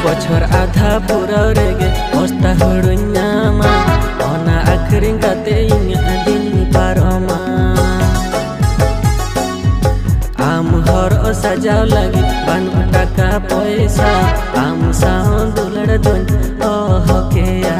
बछर आधा पूरा रेगे ओस्ता हुड़ुन्यामा ओना आखरिंग काते इन्या दिन पारोमा आम हर ओ सजाव लगी बानु टाका पैसा आम साहो दुलड़ दुन ओ हकेया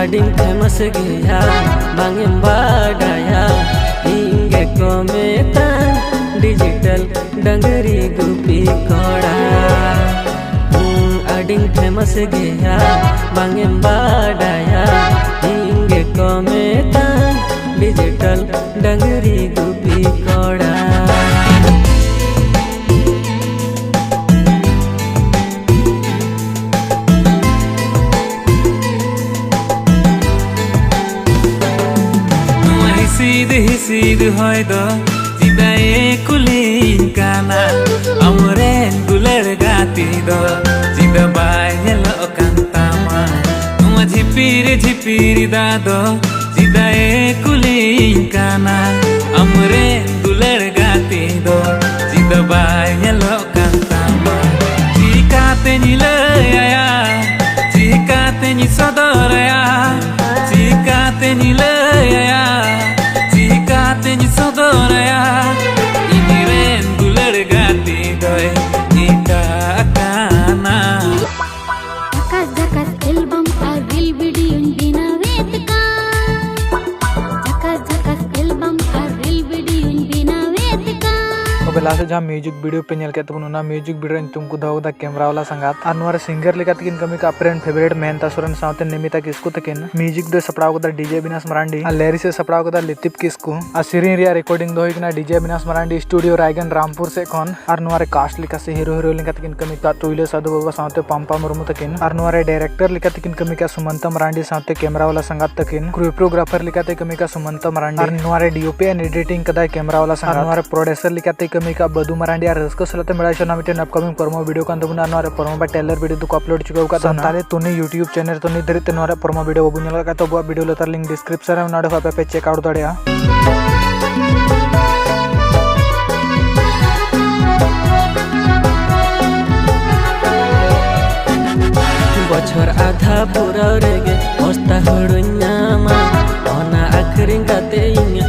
Ading famous gaya bangin badaya inge kometan digital dangri gupi koda ading famous gaya bangin badaya inge kometan digital dangri gupi koda Hisid hoy do jidaye kulin kana amren guler gati do jida bai hello kantama tuma झिपिरी da do jidaye kulin kana amren guler gati do jida bai hello kantama jikate ni leya jikate ni sodoraya jikate ni leya Katanya saudara ini renguler gati doy kita kana zakat album aril video bina vetka zakat album aril video bina vetka last जहाँ music video पे नल के music video तुमको दो camera वाला संगात और singer लेका तकिन कमी का फ्रेंड फेवरेट मेहनता सुरन सावते निमिता किसको तकिन म्यूजिक दो सपड़ाव कदा डीजे बिनास मरांडी लेरी से सपड़ाव कदा लितिप किसको आ सिरिन रिया रिकॉर्डिंग दो हिकना डीजे बिनास मरांडी स्टूडियो रायगन रामपुर से खन और नोरे कास्ट लेका से हीरो लेका तकिन कमी का टुइले साधु बाबा सावते पंपा मुर्मू तकिन और नोरे डायरेक्टर लेका तकिन कमी का सुमंत मरांडी सावते कैमरा वाला संगात तकिन कोरियोग्राफर लेका ते कमी का सुमंत मरांडी और नोरे डीओपी एंड एडिटिंग कदा कैमरा वाला संगात नोरे प्रोड्यूसर लेका ते कमी का बदू मरांडी और रस्को सलते मिलाशो ना मिटे अपकमिंग प्रोमो वीडियो का अंदर नोरे प्रोमो बा टेलर वीडियो तो अपलोड चुका का संताले तोने YouTube चैनल तो नि धरिते नोरे प्रोमो वीडियो बबु नल का तो बा वीडियो लेतर लिंक डिस्क्रिप्शन में नोडे पे चेक आउट दड़िया बछर आधा पूरा रेगे ओस्ता हुड़ुन्यामा ओना आखरिंग काते इन्या